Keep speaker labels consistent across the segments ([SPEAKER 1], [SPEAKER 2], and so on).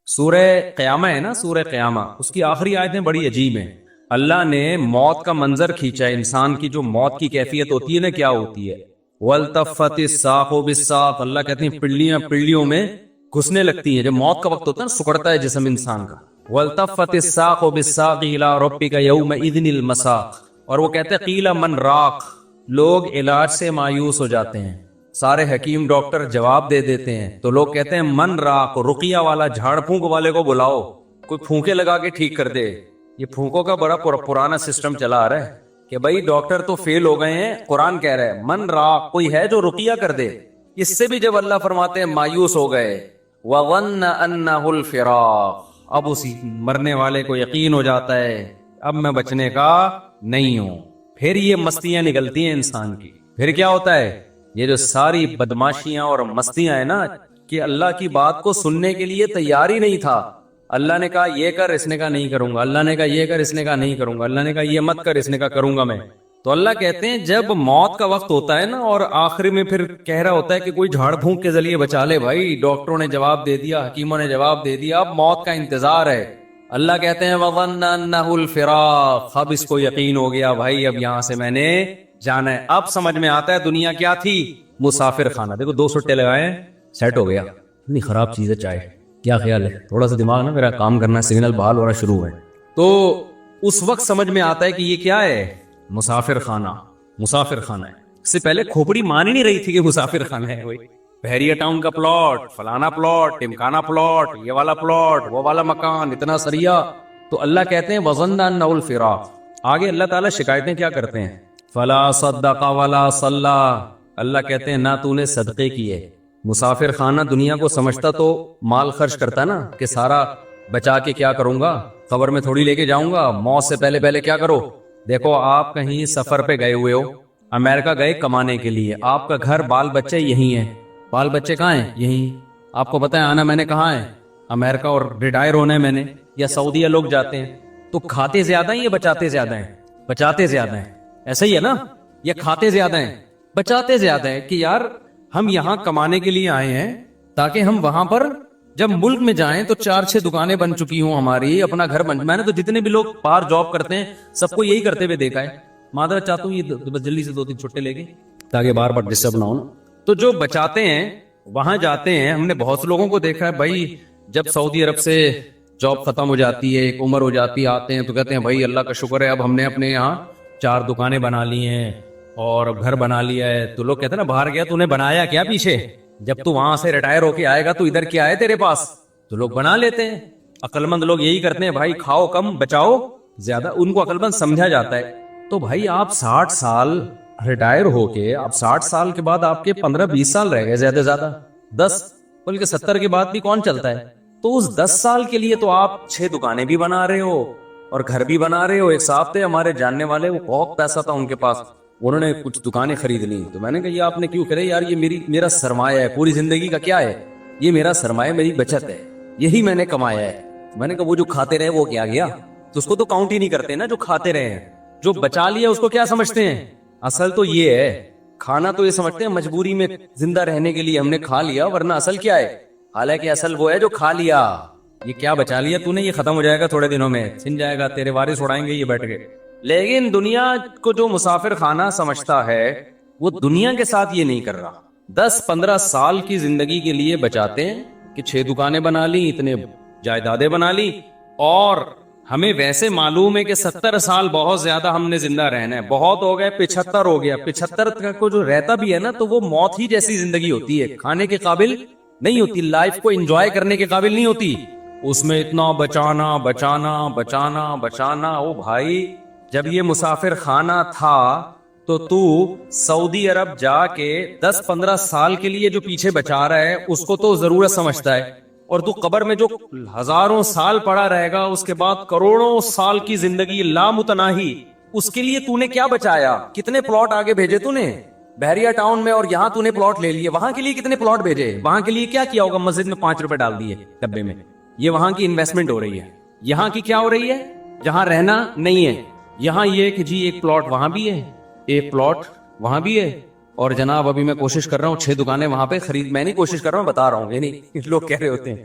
[SPEAKER 1] سورہ قیامہ ہے نا، سورہ قیامہ، اس کی آخری آیتیں بڑی عجیب ہیں۔ اللہ نے موت کا منظر کھینچا ہے، انسان کی جو موت کی کیفیت ہوتی ہے نا کیا ہوتی ہے، وَالْتَفَّتِ السَّاقُ بِالسَّاقِ، اللہ کہتے ہیں پڑلیاں پڑلیوں میں گھسنے لگتی ہیں۔ جب موت کا وقت ہوتا ہے نا سکڑتا ہے جسم انسان کا۔ وَالْتَفَّتِ السَّاقُ بِالسَّاقِ إِلَىٰ رَبِّكَ يَوْمَئِذٍ الْمَسَاقُ، اور وہ کہتے ہیں قِیلَ مَنْ رَاقٍ، لوگ علاج سے مایوس ہو جاتے ہیں، سارے حکیم ڈاکٹر جواب دے دیتے ہیں تو لوگ کہتے ہیں من راق، رقیہ والا، جھاڑ پھونک والے کو بلاؤ، کوئی پھونکے لگا کے ٹھیک کر دے۔ یہ پھونکوں کا بڑا پرانا سسٹم چلا آ رہا ہے کہ بھائی ڈاکٹر تو فیل ہو گئے ہیں، قرآن کہہ رہا ہے من راق، کوئی ہے جو رقیہ کر دے۔ اس سے بھی جب اللہ فرماتے ہیں مایوس ہو گئے، وَظَنَّ أَنَّهُ الْفِرَاقُ، اب اسی مرنے والے کو یقین ہو جاتا ہے اب میں بچنے کا نہیں ہوں۔ پھر یہ مستیاں نکلتی ہیں انسان کی، پھر کیا ہوتا ہے، یہ جو ساری بدماشیاں اور مستیاں ہیں نا، کہ اللہ کی بات کو سننے کے لیے تیار ہی نہیں تھا۔ اللہ نے کہا یہ کر، اس نے کہا نہیں کروں گا، اللہ نے کہا یہ کر، اس نے کہا نہیں کروں گا، اللہ نے کہا یہ مت کر، اس نے کہا کروں گا میں۔ تو اللہ کہتے ہیں جب موت کا وقت ہوتا ہے نا اور آخر میں پھر کہہ رہا ہوتا ہے کہ کوئی جھاڑ پھونک کے ذریعے بچا لے، بھائی ڈاکٹروں نے جواب دے دیا، حکیموں نے جواب دے دیا، اب موت کا انتظار ہے۔ اللہ کہتے ہیں وَظَنَّ أَنَّهُ الْفِرَاقُ، اب اس کو یقین ہو گیا بھائی اب یہاں سے میں نے جانا ہے۔ اب سمجھ میں آتا ہے دنیا کیا تھی، مسافر خانہ۔ دیکھو 2 سٹے لگائے ہیں، سیٹ ہو گیا۔ اتنی خراب چیز ہے چائے، کیا خیال ہے؟ تھوڑا سا دماغ نا میرا کام کرنا، سگنل بحال ہو رہا شروع ہے، تو اس وقت سمجھ میں آتا ہے کہ یہ کیا ہے، مسافر خانہ۔ مسافر خانہ ہے، اس سے پہلے کھوپڑی مان ہی نہیں رہی تھی کہ مسافر خانہ ہے۔ وہی بحریہ ٹاؤن کا پلاٹ، فلانا پلاٹ، ٹمکانا پلاٹ، یہ والا پلاٹ، وہ والا مکان، اتنا سریا۔ تو اللہ کہتے ہیں وَظَنَّ أَنَّهُ الْفِرَاقُ۔ آگے اللہ تعالیٰ شکایتیں کیا کرتے ہیں، فَلَا صَدَّقَ وَلَا صَلَّى، اللہ کہتے ہیں نہ تو نے صدقے کیے۔ مسافر خانہ دنیا کو سمجھتا تو مال خرچ کرتا نا کہ سارا بچا کے کیا کروں گا، قبر میں تھوڑی لے کے جاؤں گا، موت سے پہلے پہلے کیا کرو۔ دیکھو آپ کہیں سفر پہ گئے ہوئے ہو، امریکہ گئے کمانے کے لیے، آپ کا گھر بال بچے یہی ہیں، بال بچے کہاں ہیں، یہی۔ آپ کو پتہ ہے آنا میں نے کہاں ہے، امریکہ، اور ریٹائر ہونا ہے میں نے، یا سعودیہ لوگ جاتے ہیں تو کھاتے زیادہ ہیں یا بچاتے زیادہ ہیں؟ بچاتے زیادہ ہیں، ایسا ہی ہے نا، یا کھاتے زیادہ ہیں، بچاتے زیادہ ہیں، کہ یار ہم یہاں کمانے کے لیے آئے ہیں تاکہ ہم وہاں پر جب ملک میں جائیں تو 4-6 دکانیں بن چکی ہوں ہماری، اپنا گھر بن۔ میں نے تو جتنے بھی لوگ باہر جاب کرتے ہیں سب کو یہی کرتے ہوئے دیکھا ہے۔ معذرت چاہتا ہوں یہ بس جلدی سے 2-3 چھٹے لے کے تاکہ بار بار ڈسٹرب نہ ہو۔ تو جو بچاتے ہیں وہاں جاتے ہیں، ہم نے بہت سے لوگوں کو دیکھا ہے بھائی، جب سعودی عرب سے جاب ختم ہو جاتی ہے، ایک عمر ہو جاتی ہے، آتے ہیں تو کہتے ہیں بھائی اللہ کا شکر ہے اب ہم نے اپنے یہاں 4 دکانیں بنا لی ہیں اور گھر بنا لیا ہے۔ تو لوگ کہتے ہیں نا باہر گیا تو نے بنایا کیا پیچھے، جب تو وہاں سے ریٹائر ہو کے آئے گا تو ادھر کیا ہے تیرے پاس، تو لوگ بنا لیتے ہیں۔ عقل مند لوگ یہی کرتے ہیں بھائی کھاؤ کم بچاؤ زیادہ، ان کو عقل مند سمجھا جاتا ہے۔ تو بھائی آپ 60 سال ریٹائر ہو کے، آپ 60 سال کے بعد آپ کے 15-20 سال رہ گئے زیادہ زیادہ، 10 بلکہ 70 کے بعد بھی کون چلتا ہے، تو اس 10 سال کے لیے تو آپ 6 دکانیں بھی بنا رہے ہو اور گھر بھی بنا رہے ہو۔ ایک صاحب تھے ہمارے جاننے والے، وہ بہت پیسہ تھا ان کے پاس، انہوں نے کچھ دکانیں خرید لی، تو میں نے کہا یہ آپ نے کیوں کرے یار، یہ میرا سرمایہ ہے پوری زندگی کا، کیا ہے یہ میرا سرمایہ، میری بچت ہے، یہی میں نے کمایا ہے۔ میں نے کہا وہ جو کھاتے رہے وہ کیا گیا، تو اس کو تو کاؤنٹ ہی نہیں کرتے نا، جو کھاتے رہے ہیں، جو بچا لیا اس کو کیا سمجھتے ہیں، اصل تو یہ ہے کھانا، تو یہ سمجھتے ہیں مجبوری میں زندہ رہنے کے لیے ہم نے کھا لیا، ورنہ اصل کیا ہے، حالانکہ اصل وہ ہے جو کھا لیا۔ یہ کیا بچا لیا تو نے، یہ ختم ہو جائے گا تھوڑے دنوں میں، چھن جائے گا، تیرے وارث اڑائیں گے یہ بیٹھ کے۔ لیکن دنیا کو جو مسافر خانہ سمجھتا ہے وہ دنیا کے ساتھ یہ نہیں کر رہا۔ 10-15 سال کی زندگی کے لیے بچاتے ہیں کہ 6 دکانیں بنا لی، اتنے جائیدادیں بنا لی، اور ہمیں ویسے معلوم ہے کہ 70 سال بہت زیادہ ہم نے زندہ رہنا ہے، بہت ہو گئے 75 ہو گیا، 75 کو جو رہتا بھی ہے نا تو وہ موت ہی جیسی زندگی ہوتی ہے، کھانے کے قابل نہیں ہوتی، لائف کو انجوائے کرنے کے قابل نہیں ہوتی، اس میں اتنا بچانا بچانا بچانا بچانا۔ او بھائی جب یہ مسافر خانہ تھا تو سعودی عرب جا کے 10-15 سال کے لیے جو پیچھے بچا رہا ہے اس کو تو ضرورت سمجھتا ہے، اور تو قبر میں جو ہزاروں سال پڑا رہے گا، اس کے بعد کروڑوں سال کی زندگی لامتناہی، اس کے لیے تو نے کیا بچایا، کتنے پلاٹ آگے بھیجے تو نے بحریہ ٹاؤن میں، اور یہاں تو نے پلاٹ لے لیے، وہاں کے لیے کتنے پلاٹ بھیجے، وہاں کے لیے کیا کیا ہوگا، مسجد میں 5 روپے ڈال دیے ڈبے میں، یہ وہاں کی انویسٹمنٹ ہو رہی ہے۔ یہاں کی کیا ہو رہی ہے، جہاں رہنا نہیں ہے، یہاں یہ کہ جی ایک پلاٹ وہاں بھی ہے، ایک پلاٹ وہاں بھی ہے، اور جناب ابھی میں کوشش کر رہا ہوں 6 دکانیں وہاں پہ خرید، میں نہیں کوشش کر رہا ہوں، بتا رہا ہوں، یعنی لوگ کہہ رہے ہوتے ہیں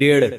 [SPEAKER 1] 1.5।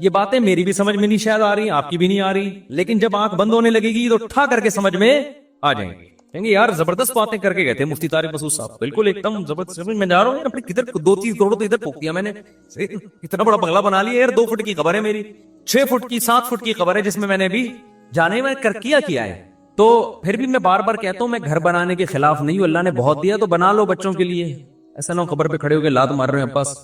[SPEAKER 1] یہ باتیں میری بھی سمجھ میں نہیں شاید آ رہی, آپ کی بھی نہیں آ رہی, لیکن جب آنکھ بند ہونے لگے گی تو ٹھا کر کے سمجھ میں آ جائیں گے. کہیں گے یار زبردست باتیں کر کے گئے تھے مفتی طارق مسعود صاحب, بالکل ایک دم زبردست. میں جا رہا ہوں یار اپنے کدھر 2-3 کروڑ تو ادھر پھونک دیا میں نے, اتنا بڑا بنگلہ بنا لیا یار. 2 فٹ کی قبر ہے میری, 6 فٹ کی 7 فٹ کی قبر ہے جس میں میں نے بھی جانے میں کیا ہے. تو پھر بھی میں بار بار کہتا ہوں میں گھر بنانے کے خلاف نہیں ہوں, اللہ نے بہت دیا تو بنا لو بچوں کے لیے. ایسا نہ ہو قبر پہ کھڑے ہو کے لات مار رہے ہیں عباس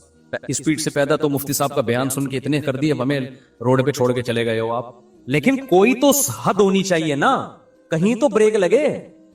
[SPEAKER 1] اسپیڈ سے پیدا تو مفتی صاحب کا بیان سن کے اتنے کر دیے ہمیں روڈ پہ چھوڑ کے چلے گئے ہو آپ. لیکن کوئی تو حد ہونی چاہیے نا, کہیں تو بریک لگے.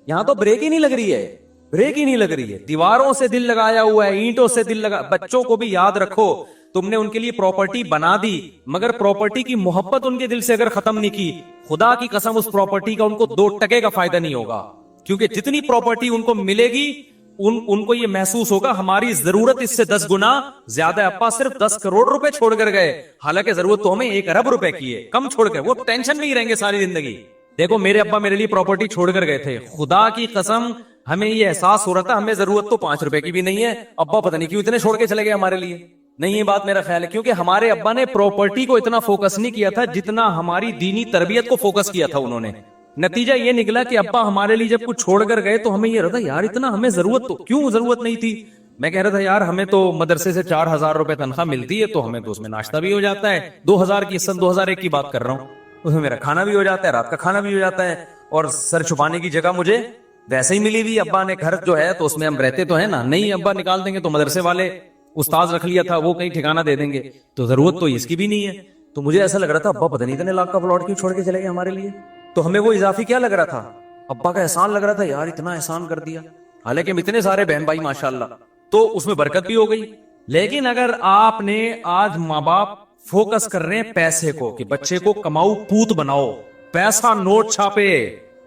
[SPEAKER 1] یہاں تو بریک ہی نہیں لگ رہی ہے, بریک ہی نہیں لگ رہی ہے. دیواروں سے دل لگایا ہوا ہے, اینٹوں سے دل لگا. بچوں کو بھی یاد رکھو تم نے ان کے لیے پراپرٹی بنا دی, مگر پراپرٹی کی محبت ان کے دل سے اگر ختم نہیں کی, خدا کی قسم اس پراپرٹی کا ان کو 2 ٹکے کا فائدہ نہیں ہوگا. کیونکہ جتنی پراپرٹی ان کو ملے گی ان کو یہ محسوس ہوگا ہماری ضرورت اس سے 10 گنا زیادہ. ابا صرف 10 کروڑ روپے چھوڑ کر گئے, حالانکہ ضرورت تو ہمیں 1 ارب روپے کی ہے. کم چھوڑ کر, وہ ٹینشن میں ہی رہیں گے ساری زندگی. دیکھو میرے ابا میرے لیے پراپرٹی چھوڑ کر گئے تھے, خدا کی قسم ہمیں یہ احساس ہو رہا تھا ہمیں ضرورت تو 5 روپے کی بھی نہیں ہے, ابا پتہ نہیں کیوں اتنے چھوڑ کے چلے گئے ہمارے لیے. نہیں یہ بات میرا خیال ہے کیونکہ ہمارے ابا نے پراپرٹی کو اتنا فوکس نہیں کیا تھا جتنا ہماری دینی تربیت کو فوکس کیا تھا انہوں نے. نتیجہ یہ نکلا کہ ابا ہمارے لیے جب کچھ چھوڑ کر گئے تو ہمیں یہ رہا یار اتنا ہمیں ضرورت تو کیوں ضرورت نہیں تھی. میں کہہ رہا تھا یار ہمیں تو مدرسے سے 4,000 روپے تنخواہ ملتی ہے تو ہمیں تو اس میں ناشتہ بھی ہو جاتا ہے. 2,000 کی سن 2001 کی بات کر رہا ہوں, اس میں میرا کھانا بھی ہو جاتا ہے, رات کا کھانا بھی ہو جاتا ہے, اور سر چھپانے کی جگہ مجھے ویسے ہی ملی ہوئی. ابا نے گھر جو ہے تو اس میں ہم رہتے تو ہیں نا, نہیں ابا نکال دیں گے تو مدرسے والے استاذ رکھ لیا تھا وہ کہیں ٹھکانہ دے دیں گے, تو ضرورت تو اس کی بھی نہیں ہے. تو مجھے ایسا لگ رہا تھا ابا پتہ نہیں اتنے لاکھ کا پلاٹ کیوں چھوڑ کے چلے گئے ہمارے لیے. تو ہمیں وہ اضافی کیا لگ رہا تھا, ابا کا احسان لگ رہا تھا, یار اتنا احسان کر دیا. حالانکہ ہم اتنے سارے بہن بھائی ماشاءاللہ, تو اس میں برکت بھی ہو گئی. لیکن اگر آپ نے آج ماں باپ فوکس کر رہے ہیں پیسے کو کہ بچے کو کماؤ پوت بناؤ, پیسہ نوٹ چھاپے,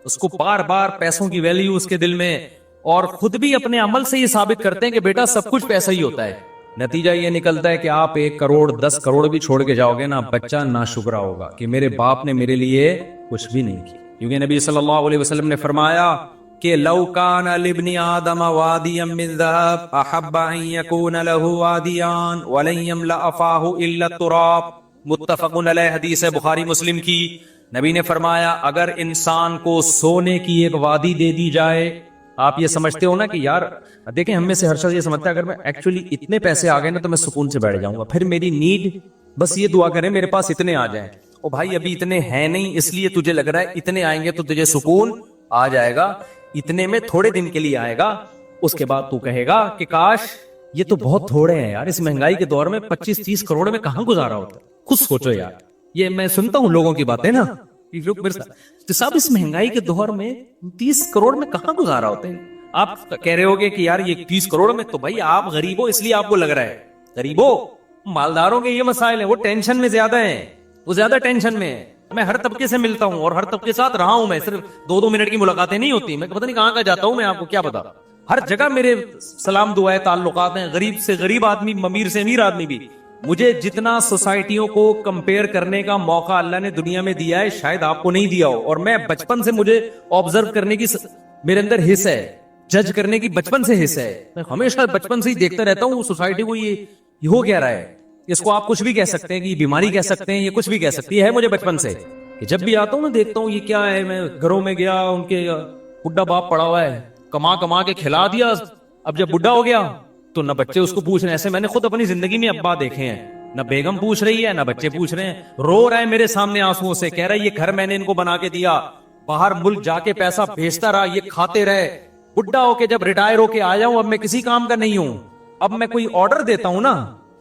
[SPEAKER 1] اس کو بار بار پیسوں کی ویلیو اس کے دل میں, اور خود بھی اپنے عمل سے یہ ثابت کرتے ہیں کہ بیٹا سب کچھ پیسہ ہی ہوتا ہے. نتیجہ یہ نکلتا ہے کہ آپ 1 کروڑ 10 کروڑ بھی چھوڑ کے جاؤ گے نا, بچہ ناشکرا ہوگا کہ میرے باپ نے میرے لیے کچھ بھی نہیں کیا. کیونکہ نبی صلی اللہ علیہ وسلم نے فرمایا کہ لو کان لابن آدم وادیا من ذهب احب ان يكون له وادیان ولن يملأ فاه الا التراب. متفق علیہ, حدیث ہے بخاری مسلم کی. نبی نے فرمایا اگر انسان کو سونے کی ایک وادی دے دی جائے, آپ یہ سمجھتے ہو نا کہ یار دیکھیں ہم میں سے ہر شخص یہ سمجھتا ہے اگر میں ایکچولی اتنے پیسے آ گئے نا تو میں سکون سے بیٹھ جاؤں گا, پھر میری نیڈ بس یہ دعا کریں میرے پاس اتنے آ جائیں. او بھائی ابھی اتنے ہیں نہیں, اس لیے تجھے لگ رہا ہے اتنے آئیں گے تو تجھے سکون آ جائے گا. اتنے میں تھوڑے دن کے لیے آئے گا, اس کے بعد تو کہے گا کہ کاش یہ تو بہت تھوڑے ہیں یار, اس مہنگائی کے دور میں 25-30 کروڑ میں کہاں گزارا ہوتا. خود سوچو یار, یہ میں سنتا ہوں لوگوں کی باتیں نا, صاحب اس مہنگائی کے دور میں 30 کروڑ میں کہاں گزارا ہوتے ہیں. آپ کہہ رہے ہوگے کہ یار یہ 30 کروڑ میں, تو بھائی آپ غریب ہو اس لیے آپ کو لگ رہا ہے. غریب ہو, مالداروں کے یہ مسائل ہیں, وہ ٹینشن میں زیادہ ہیں, وہ زیادہ ٹینشن میں ہے. میں ہر طبقے سے ملتا ہوں اور ہر طبقے کے ساتھ رہا ہوں, میں صرف 2-2 منٹ کی ملاقاتیں نہیں ہوتی, میں پتہ نہیں کہاں کا جاتا ہوں, میں آپ کو کیا بتا. ہر جگہ میرے سلام دعائیں تعلقات ہیں, غریب سے غریب آدمی, امیر سے امیر آدمی بھی. مجھے جتنا سوسائٹیوں کو کمپیئر کرنے کا موقع اللہ نے دنیا میں دیا ہے شاید آپ کو نہیں دیا ہو, اور میں بچپن سے مجھے آبزرو کرنے کی میرے اندر حص ہے, جج کرنے کی بچپن سے حص ہے. میں ہمیشہ بچپن سے ہی دیکھتا رہتا ہوں سوسائٹی کو یہ ہو کیا رہا ہے. اس کو آپ کچھ بھی کہہ سکتے ہیں کہ یہ بیماری کہہ سکتے ہیں, یہ کچھ بھی کہہ سکتی ہے. مجھے بچپن سے کہ جب بھی آتا ہوں نا دیکھتا ہوں یہ کیا ہے. میں گھروں میں گیا, ان کے بڈھا باپ پڑا ہوا ہے, کما کما کے کھلا دیا, اب جب بڈھا ہو گیا تو نہ بچے اس کو پوچھ رہے ہیں. ایسے میں نے خود اپنی زندگی میں ابا دیکھے ہیں, نہ بیگم پوچھ رہی ہے نہ بچے پوچھ رہے ہیں. رو رہا ہے میرے سامنے آنسوؤں سے, کہہ رہا ہے یہ گھر میں نے ان کو بنا کے دیا, باہر ملک جا کے پیسہ بھیجتا رہا, یہ کھاتے رہے, بڈھا ہو کے جب ریٹائر ہو کے آیا ہوں اب میں کسی کام کا نہیں ہوں. اب میں کوئی آرڈر دیتا ہوں نا,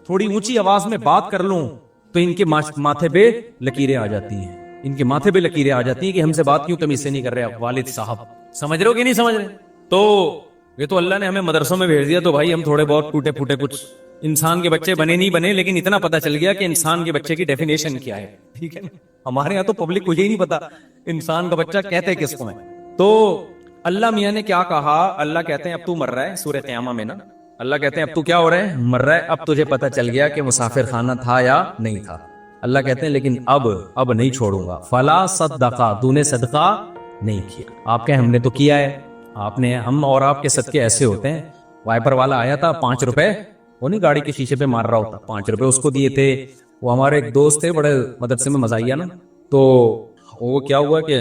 [SPEAKER 1] تھوڑی اونچی آواز میں بات کر لوں تو ان کے ماتھے پہ لکیریں آ جاتی ہیں, ان کے ماتھے پہ لکیریں آ جاتی ہیں کہ ہم سے بات کیوں تمیز سے نہیں کر رہے والد صاحب. سمجھ رہے ہو کہ نہیں سمجھ رہے؟ تو یہ تو اللہ نے ہمیں مدرسوں میں بھیج دیا تو بھائی ہم تھوڑے بہت ٹوٹے پھوٹے کچھ انسان کے بچے بنے نہیں بنے, لیکن اتنا پتا چل گیا کہ انسان کے بچے کی ڈیفینیشن کیا ہے. ٹھیک ہے, ہمارے یہاں تو پبلک کو یہی نہیں پتا انسان کا بچہ کہتے کس کو ہے. تو اللہ میاں نے کیا کہا, اللہ کہتے ہیں اب تو مر رہا ہے, سورہ قیامہ میں نا اللہ کہتے ہیں اب تو کیا ہو رہا ہے, مر رہا ہے. اب تجھے پتا چل گیا کہ مسافر خانہ تھا یا نہیں تھا. اللہ کہتے ہیں لیکن اب نہیں چھوڑوں گا. فلا صدقہ, تو نے صدقہ نہیں کیا. آپ کہیں ہم نے تو کیا ہے, آپ نے, ہم اور آپ کے صدقے ایسے ہوتے ہیں. وائپر والا آیا تھا 5 روپے, وہ نہیں گاڑی کے شیشے پہ مار رہا ہوتا, 5 روپے اس کو دیے تھے. وہ ہمارے ایک دوست تھے بڑے مدرسے میں مزاحیہ نا، تو وہ کیا ہوا کہ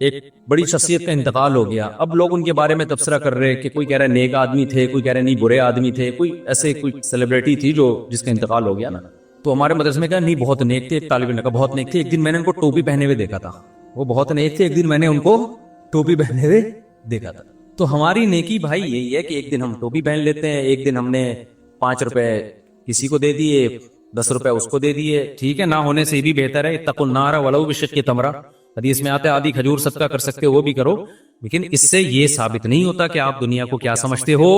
[SPEAKER 1] ایک بڑی شخصیت کا انتقال ہو گیا. اب لوگ ان کے بارے میں تبصرہ کر رہے کہ کوئی کہہ رہا ہے نیک آدمی تھے، کوئی کہہ رہا ہے نہیں برے آدمی تھے، کوئی ایسے کوئی سیلیبریٹی تھی جو جس کا انتقال ہو گیا نا. تو ہمارے مدرسے میں کہا نہیں بہت نیک تھے، ایک طالب علم کا بہت نیک تھے. ایک دن میں نے ان کو ٹوپی پہنے ہوئے دیکھا تھا، وہ بہت نیک تھے، ایک دن میں نے ان کو ٹوپی پہنے ہوئے دیکھا تھا. تو ہماری نیکی بھائی یہی ہے کہ ایک دن ہم ٹوپی پہن لیتے ہیں، ایک دن ہم نے 5 روپے کسی کو دے دیے، 10 روپے اس کو دے دیے، ٹھیک ہے، نہ ہونے سے بھی بہتر ہے. اتقوا النار ولو بشق تمرہ، حدیث میں آتا ہے آدھی کھجور صدقہ کر سکتے ہو وہ بھی کرو. لیکن اس سے یہ ثابت نہیں ہوتا کہ آپ دنیا کو کیا سمجھتے ہو،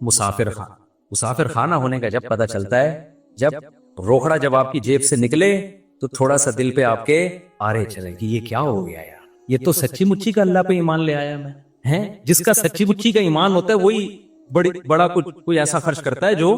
[SPEAKER 1] مسافر خان. مسافر خانہ ہونے کا جب پتہ چلتا ہے، جب روکڑا جب آپ کی جیب سے نکلے تو تھوڑا سا دل پہ آپ کے آرے چلے کہ یہ کیا ہو گیا یار، یہ تو سچی مچی کا اللہ پہ ایمان لے آیا میں ہیں. جس کا سچی مچی کا ایمان ہوتا ہے وہی بڑا کچھ کوئی ایسا خرچ کرتا ہے جو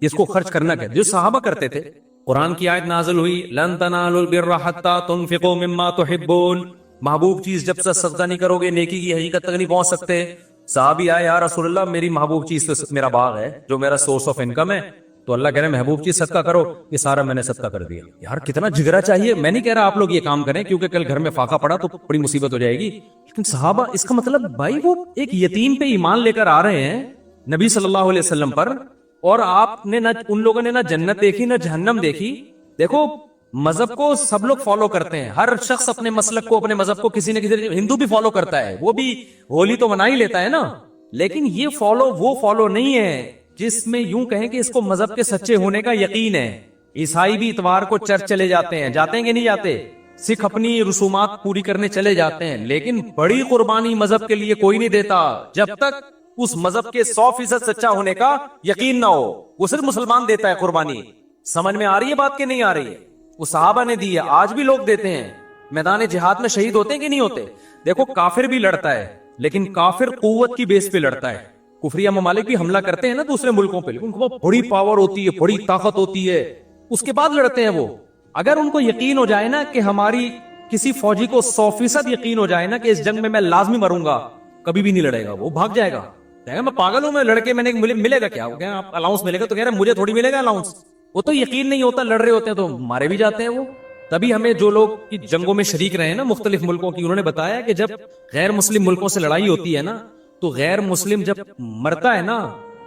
[SPEAKER 1] جس کو خرچ کرنا کہتے، جو صحابہ کرتے تھے. قرآن کی آیت نازل ہوئی لن تنالوا البر حتى تنفقوا مما تحبون، محبوب چیز جب تک صدقہ نہیں کرو گے نیکی کی حقیقت تک نہیں پہنچ سکتے. صحابی آئے یا رسول اللہ میری محبوب چیز تو میرا باغ ہے جو میرا سورس آف انکم ہے. تو اللہ کہہ رہے ہیں محبوب چیز صدقہ کرو، یہ سارا میں نے صدقہ کر دیا. یار کتنا جگرا چاہیے. میں نہیں کہہ رہا آپ لوگ یہ کام کریں کیونکہ کل گھر میں فاقہ پڑا تو بڑی مصیبت ہو جائے گی، لیکن صحابہ اس کا مطلب بھائی وہ ایک یتیم پہ ایمان لے کر آ رہے ہیں نبی صلی اللہ علیہ وسلم پر، اور آپ نے نہ ان لوگوں نے نہ جنت دیکھی نہ جہنم دیکھی. دیکھو مذہب کو سب لوگ فالو کرتے ہیں، ہر شخص اپنے مسلک کو اپنے مذہب کو کسی نہ کسی، ہندو بھی فالو کرتا ہے، وہ بھی ہولی تو منا ہی لیتا ہے نا، لیکن یہ وہ فالو نہیں ہے جس میں یوں کہیں کہ اس کو مذہب کے سچے ہونے کا یقین ہے. عیسائی بھی اتوار کو چرچ چلے جاتے ہیں کہ نہیں جاتے، سکھ اپنی رسومات پوری کرنے چلے جاتے ہیں، لیکن بڑی قربانی مذہب کے لیے کوئی نہیں دیتا جب تک اس مذہب کے 100% سچا ہونے کا یقین نہ ہو. وہ صرف مسلمان دیتا ہے قربانی. سمجھ میں آ رہی ہے بات کہ نہیں آ رہی ہے؟ وہ صحابہ نے دی ہے، آج بھی لوگ دیتے ہیں. میدان جہاد میں شہید ہوتے ہیں کہ نہیں ہوتے؟ دیکھو کافر بھی لڑتا ہے لیکن کافر قوت کی بیس پہ لڑتا ہے. کفریہ ممالک بھی حملہ کرتے ہیں نا دوسرے ملکوں پہ، لیکن ان کو بڑی پاور ہوتی ہے، بڑی طاقت ہوتی ہے، اس کے بعد لڑتے ہیں وہ. اگر ان کو یقین ہو جائے نا کہ ہماری کسی فوجی کو 100% یقین ہو جائے نا کہ اس جنگ میں لازمی مروں گا، کبھی بھی نہیں لڑے گا، وہ بھاگ جائے گا. میں پاگل ہوں، میں لڑکے میں نے ملے گا کیا، الاؤنس ملے گا، تو کہہ رہے مجھے تھوڑی ملے گا الاؤنس. وہ تو یقین نہیں ہوتا، لڑ رہے ہوتے ہیں تو مارے بھی جاتے ہیں وہ. تبھی ہمیں جو لوگ کی جنگوں میں شریک رہے ہیں نا مختلف ملکوں کی، انہوں نے بتایا کہ جب غیر مسلم ملکوں سے لڑائی ہوتی ہے نا تو غیر مسلم جب مرتا ہے نا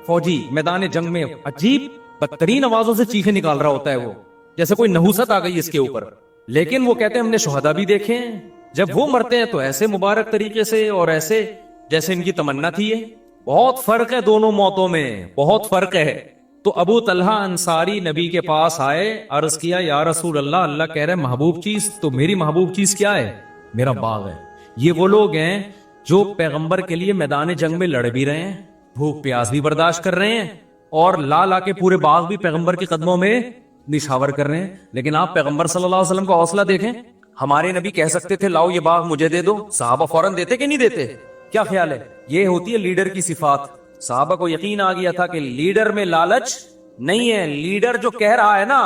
[SPEAKER 1] فوجی میدان جنگ میں، عجیب بدترین آوازوں سے چیخیں نکال رہا ہوتا ہے وہ، جیسے کوئی نحوست آ گئی اس کے اوپر. لیکن وہ کہتے ہیں ہم نے شہداء بھی دیکھے ہیں، جب وہ مرتے ہیں تو ایسے مبارک طریقے سے اور ایسے جیسے ان کی تمنا تھی. ہے بہت فرق ہے دونوں موتوں میں، بہت فرق ہے. تو ابو طلحہ انصاری نبی کے پاس آئے، عرض کیا یا رسول اللہ، اللہ کہہ رہے محبوب چیز، تو میری محبوب چیز کیا ہے؟ میرا باغ ہے. یہ وہ لوگ ہیں جو پیغمبر کے لیے میدان جنگ میں لڑ بھی رہے ہیں، بھوک پیاس بھی برداشت کر رہے ہیں، اور لا کے پورے باغ بھی پیغمبر کے قدموں میں نشاور کر رہے ہیں. لیکن آپ پیغمبر صلی اللہ علیہ وسلم کا حوصلہ دیکھیں، ہمارے نبی کہہ سکتے تھے لاؤ یہ باغ مجھے دے دو، صحابہ فوراً دیتے کہ نہیں دیتے؟ کیا خیال ہے؟ یہ ہوتی ہے لیڈر کی صفات. صحابہ کو یقین آ گیا تھا کہ لیڈر میں لالچ نہیں ہے. لیڈر جو کہہ رہا ہے نا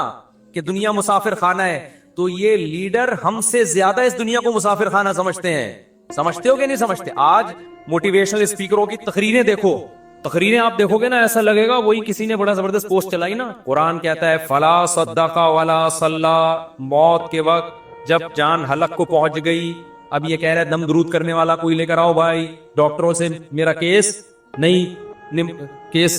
[SPEAKER 1] کہ دنیا مسافر خانہ ہے، تو یہ لیڈر ہم سے زیادہ اس دنیا کو مسافر خانہ سمجھتے ہیں. سمجھتے ہو کہ نہیں سمجھتے؟ آج موٹیویشنل اسپیکروں کی تقریریں دیکھو، تقریریں آپ دیکھو گے نا ایسا لگے گا وہی کسی نے بڑا زبردست پوسٹ چلائی نا. قرآن کہتا ہے فلا صدق ولا صلی، موت کے وقت جب جان حلق کو پہنچ گئی، اب یہ کہہ رہا ہے دم درود کرنے والا کوئی لے کر آؤ بھائی، ڈاکٹروں سے میرا کیس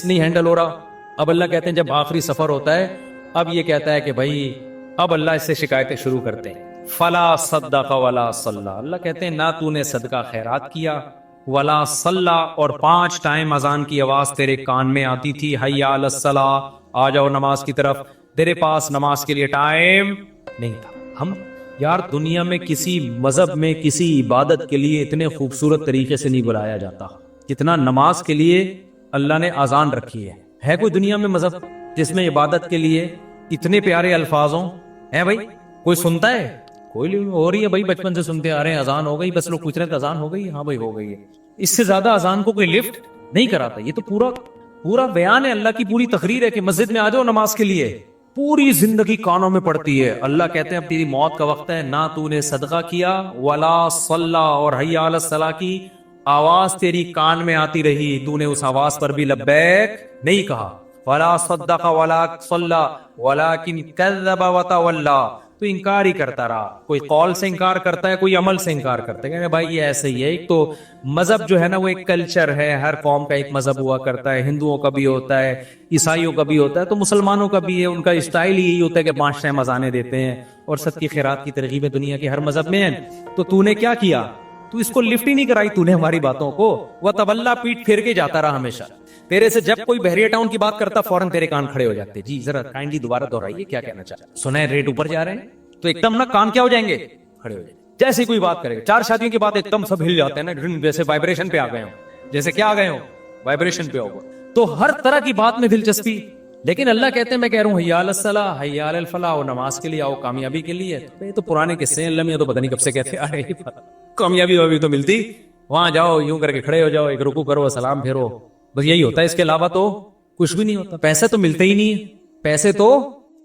[SPEAKER 1] نہیں ہینڈل ہو رہا. اب اللہ کہتے ہیں جب آخری سفر ہوتا ہے، اب یہ کہتا ہے کہ بھائی اب اللہ اس سے شکایتیں شروع کرتے ہیں. فلا صدق ولا صلی، اللہ کہتے ہیں نہ تو نے صدقہ خیرات کیا، ولا صلی، اور 5 ٹائم اذان کی آواز تیرے کان میں آتی تھی، حی علی الصلاۃ، آ جاؤ نماز کی طرف، تیرے پاس نماز کے لیے ٹائم نہیں تھا. ہم یار دنیا میں کسی مذہب میں کسی عبادت کے لیے اتنے خوبصورت طریقے سے نہیں بلایا جاتا جتنا نماز کے لیے اللہ نے اذان رکھی ہے. ہے کوئی دنیا میں مذہب جس میں عبادت کے لیے اتنے پیارے الفاظ ہوں؟ ہے بھائی؟ کوئی سنتا ہے؟ کوئی نہیں ہو رہی ہے بھائی، بچپن سے سنتے آ رہے ہیں اذان ہو گئی، بس لوگ پوچھ رہے ہیں اذان ہو گئی، ہاں بھائی ہو گئی ہے. اس سے زیادہ اذان کو کوئی لفٹ نہیں کراتا. یہ تو پورا بیان ہے، اللہ کی پوری تقریر ہے کہ مسجد میں آ جاؤ نماز کے لیے. پوری زندگی کانوں میں پڑتی ہے. اللہ کہتے ہیں اب تیری موت کا وقت ہے، نہ تو نے صدقہ کیا، ولا صلی، اور حی علی الصلاۃ کی آواز تیری کان میں آتی رہی، تو نے اس آواز پر بھی لبیک نہیں کہا. ولا صدق ولا صلى ولكن كذب وتولى. تو انکار ہی کرتا رہا. کوئی قول سے انکار کرتا ہے, کوئی عمل سے انکار کرتا ہے کہ بھائی یہ ایسے ہی ہے. ایک تو مذہب جو ہے نا وہ ایک کلچر ہے, ہر قوم کا ایک مذہب ہوا کرتا ہے. ہندوؤں کا بھی ہوتا ہے, عیسائیوں کا بھی ہوتا ہے, تو مسلمانوں کا بھی ہے. ان کا اسٹائل یہی ہوتا ہے کہ 5 ٹائم اذانیں دیتے ہیں اور صدقے خیرات کی ترغیبیں دنیا کے ہر مذہب میں ہیں. تو نے کیا کیا, تو اس کو لفٹ ہی نہیں کرائی تو نے ہماری باتوں کو. وہ طواللہ پیٹ پھیر کے جاتا رہا ہمیشہ. تیرے سے جب کوئی بحریہ ٹاؤن کی بات کرتا فوراً تیرے کان کھڑے ہو جاتے. جی ذرا کائنڈلی دوبارہ دہرائیے کیا کہنا چاہتے, سنا ہے ریٹ اوپر جا رہے ہیں, تو ایک دم نا کان کیا ہو جائیں گے, کھڑے ہو جائیں. جیسے کوئی بات کرے, 4 شادیوں کی بات ایک دم سب ہل جاتے ہیں نا, جیسے وائبریشن پہ آ گئے ہوں, جیسے کیا آ گئے ہوں, وائبریشن پہ ہوگا. تو ہر طرح کی بات میں دلچسپی. لیکن اللہ کہتے ہیں, میں کہہ رہا ہوں حی علی الصلاۃ حی علی الفلاح, اور نماز کے لیے آؤ, کامیابی کے لیے. یہ تو پرانے قصے ہیں, اللہ میاں تو پتہ نہیں کب سے کہتے آ رہے, کامیابی ابھی تو ملتی. وہاں جاؤ یوں کر کے کھڑے ہو جاؤ, ایک رکوع کرو, سلام پھیرو, بس یہی ہوتا ہے. اس کے علاوہ تو کچھ بھی نہیں ہوتا. پیسے تو ملتے ہی نہیں ہے, پیسے تو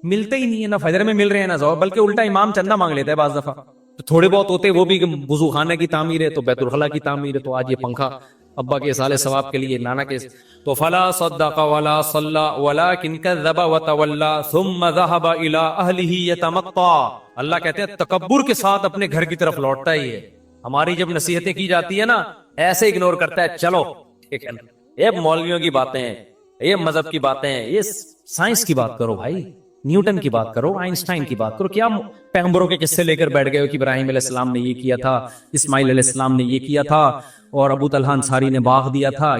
[SPEAKER 1] ملتے ہی نہیں ہے, نہ فجر میں مل رہے ہیں نہ ظہر, بلکہ الٹا امام چندہ مانگ لیتا ہے بعض دفعہ. تو تھوڑے بہت ہوتے وہ بھی وضو خانہ کی تعمیر ہے, تو بیت الخلاء کی تعمیر ہے, تو آج یہ پنکھا ابا کے سال ثواب کے لیے, نانا کے. تو فلا صدق ولا صلى ولكن كذب وتولى ثم ذهب الى اهله يتمطى. اللہ کہتے ہیں تکبر کے ساتھ اپنے گھر کی طرف لوٹتا ہی ہے. ہماری جب نصیحتیں کی جاتی ہے نا, ایسے اگنور کرتا ہے, چلو ٹھیک ہے نا, یہ مولویوں کی باتیں ہیں, یہ مذہب کی باتیں ہیں, یہ سائنس کی بات کرو بھائی, نیوٹن کی بات کرو, آئنسٹائن کی بات کرو. کیا پیغمبروں کے قصے لے کر بیٹھ گئے ہو کہ ابراہیم علیہ السلام نے یہ کیا تھا, اسماعیل علیہ السلام نے یہ کیا تھا, اور ابو طلحہ انصاری نے باغ دیا تھا.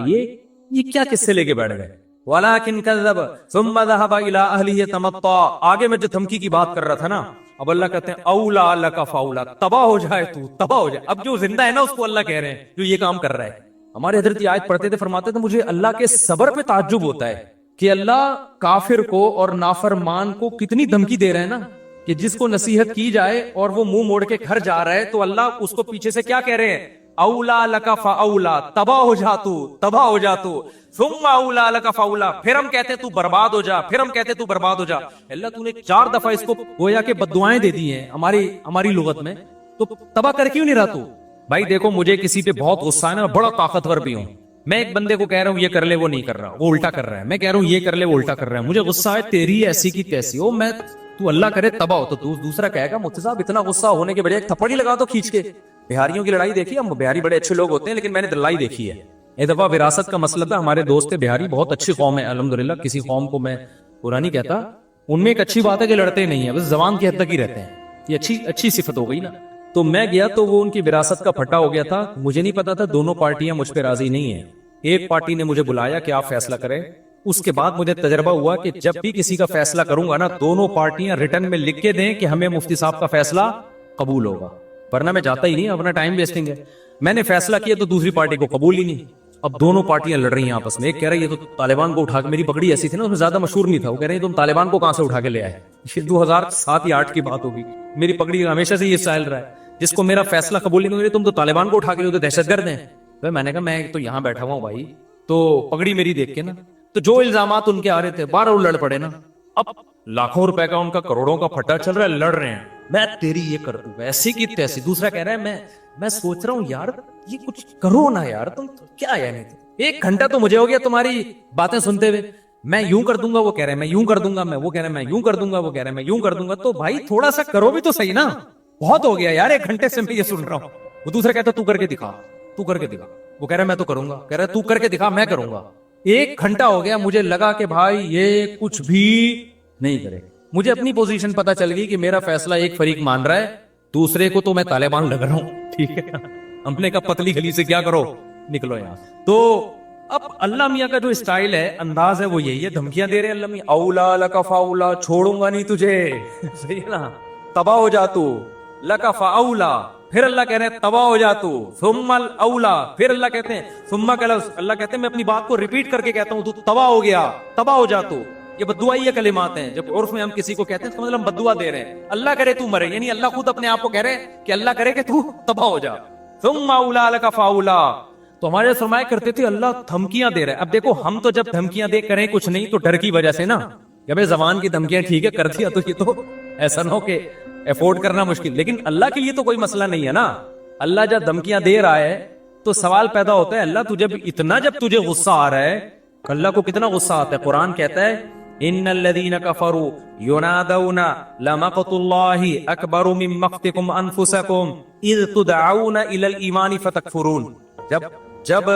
[SPEAKER 1] یہ کیا قصے لے کے بیٹھ گئے. ولكن كذب ثم ذهب الى اهله يتمطى. آگے میں جو دھمکی کی بات کر رہا تھا نا, اب اللہ کہتے ہیں اولا لک فاولا, تباہ ہو جائے تو, تباہ ہو جائے. اب جو زندہ ہے نا اس کو اللہ کہہ رہے ہیں جو یہ کام کر رہا ہے. ہمارے حضرت یہ آیت پڑھتے تھے, فرماتے تھے مجھے اللہ کے صبر پہ تعجب ہوتا ہے کہ اللہ کافر کو اور نافرمان کو کتنی دھمکی دے رہے ہیں نا, کہ جس کو نصیحت کی جائے اور وہ منہ موڑ کے گھر جا رہا ہے, تو اللہ اس کو پیچھے سے کیا کہہ رہے ہیں, اولا لک فاولا, تباہ ہو جا تو, تباہ ہو جا تو, ثم اولا لک فاولا, پھر ہم کہتے تو برباد ہو جا, پھر ہم کہتے تو برباد ہو جا. اللہ تو نے 4 دفعہ اس کو گویا کہ بددعائیں دے دی ہیں ہماری لغت میں, تو تباہ کر کیوں نہیں رہا تو. بھائی دیکھو, مجھے کسی پہ بہت غصہ ہے نا, بڑا طاقتور بھی ہوں, میں ایک بندے کو کہہ رہا ہوں یہ کر لے, وہ نہیں کر رہا, وہ الٹا کر رہا ہے. میں کہہ رہا ہوں یہ کر لے, وہ الٹا کر رہا ہے. مجھے غصہ ہے, تیری ایسی کی تیسی ہو, میں تو اللہ کرے تباہ ہو. تو دوسرا کہے گا مفتی صاحب اتنا غصہ ہونے کے بجائے ایک تھپڑ ہی لگا دو کھینچ کے. بہاریوں کی لڑائی دیکھی, ہم بہاری بڑے اچھے لوگ ہوتے ہیں, لیکن میں نے لڑائی دیکھی ہے. ایک دفعہ وراثت کا مسئلہ تھا, ہمارے دوست تھے بہاری, بہت اچھی قوم ہے الحمدللہ, کسی قوم کو میں برا نہیں کہتا. ان میں ایک اچھی بات ہے کہ لڑتے نہیں ہیں, بس زبان کی حد تک ہی رہتے ہیں. یہ اچھی صفت ہو گئی نا. تو میں گیا تو وہ ان کی وراثت کا پھٹا ہو گیا تھا. مجھے نہیں پتا تھا دونوں پارٹیاں مجھ پہ راضی نہیں ہیں. ایک پارٹی نے مجھے بلایا کہ آپ فیصلہ کریں. اس کے بعد مجھے تجربہ ہوا کہ جب بھی کسی کا فیصلہ کروں گا نا, دونوں پارٹیاں ریٹن میں لکھ کے دیں کہ ہمیں مفتی صاحب کا فیصلہ قبول ہوگا, ورنہ میں جاتا ہی نہیں, اپنا ٹائم ویسٹنگ ہے. میں نے فیصلہ کیا تو دوسری پارٹی کو قبول ہی نہیں. اب دونوں پارٹیاں لڑ رہی ہیں آپس میں. ایک کہہ رہا ہے یہ تو طالبان کو اٹھا کے, میری پگڑی ایسی تھی نا اس میں زیادہ مشہور نہیں تھا, وہ کہہ رہے ہیں تم طالبان کو کہاں سے اٹھا کے لے آئے. یہ 2007 یا 2008 کی بات ہوگی. میری پگڑی ہمیشہ سے یہ اسٹائل رہا ہے, جس کو میرا فیصلہ قبول نہیں, تم تو طالبان کو اٹھا کے لے, تو دہشت گرد ہیں. میں نے کہا میں تو یہاں بیٹھا ہوا ہوں بھائی, تو پگڑی میری دیکھ کے نا, تو جو الزامات ان کے آ رہے تھے 12 لڑ پڑے نا. اب لاکھوں روپے کا ان کا کروڑوں کا پھٹا چل رہا ہے, لڑ رہے ہیں, میں تیری یہ کر دوں ایسی کی تیسی. دوسرا کہہ رہا ہے میں سوچ رہا ہوں یار یہ کچھ کرو نا یار, تم کیا یعنی 1 گھنٹہ تو مجھے ہو گیا تمہاری باتیں سنتے ہوئے. میں یوں کر دوں گا, وہ کہہ رہے ہیں میں یوں کر دوں گا, وہ کہہ رہے ہیں میں یوں کر دوں گا, وہ کہہ رہے ہیں میں یوں کر دوں گا. تو بھائی تھوڑا سا کرو بھی تو صحیح نا, بہت ہو گیا یار 1 گھنٹے سے میں یہ سن رہا ہوں. وہ دوسرا کہتا تو کر کے دکھا, تو کر کے دکھا. وہ کہہ رہا ہے میں تو کروں گا, کہہ رہا ہے تو کر کے دکھا, میں کروں گا. 1 گھنٹہ ہو گیا, مجھے لگا کہ بھائی یہ کچھ بھی نہیں کرے. مجھے اپنی پوزیشن پتا چل گئی کہ میرا فیصلہ ایک فریق مان رہا ہے, دوسرے کو تو میں طالبان لگ رہا ہوں. ٹھیک ہے, ہم نے کہا پتلی گلی سے کیا کرو, نکلو یہاں. تو اب اللہ میاں کا جو اسٹائل ہے, انداز ہے, وہ یہی ہے, دھمکیاں دے رہے ہیں اللہ میاں, اولا لک فاولا, چھوڑوں گا نہیں تجھے. صحیح ہے نا, تباہ ہو جا تو, لک فاولا, پھر اللہ کہہ رہے ہیں تباہ ہو جا تو, ثم الاولا, پھر اللہ کہتے ہیں ثم اللہ کہتے ہیں میں اپنی بات کو ریپیٹ کر کے کہتا ہوں, تو تباہ ہو گیا, تباہ ہو جا تو. یہ بددعائی کلمات ہیں, جب عرف میں ہم کسی کو کہتے ہیں تو مطلب ہم بددعا دے رہے ہیں. اللہ کرے تو مرے, یعنی اللہ خود اپنے آپ کو کہہ رہے ہیں کہ اللہ کرے کہ تو تباہ ہو جا. ثم اولا لک فاولا. تو ہمارے فرمایا کرتے تھے اللہ دھمکیاں دے رہے ہیں. اب دیکھو ہم تو جب دھمکیاں دے کریں کچھ نہیں تو ڈر کی وجہ سے نا, کہ بھائی زبان کی دھمکیاں ٹھیک ہے کر دیا, تو یہ تو ایسا نہ ہو کہ افورڈ کرنا مشکل. لیکن اللہ کے لیے تو کوئی مسئلہ نہیں ہے نا. اللہ جب دھمکیاں دے رہا ہے تو سوال پیدا ہوتا ہے, اللہ تجھے اتنا جب تجھے غصہ آ رہا ہے اللہ کو کتنا غصہ آتا ہے. قرآن کہتا ہے ان الذین کفروا ینادون لمقت اللہ اکبر من مقتکم انفسکم اذ تدعون الی الایمان فتکفرون. جب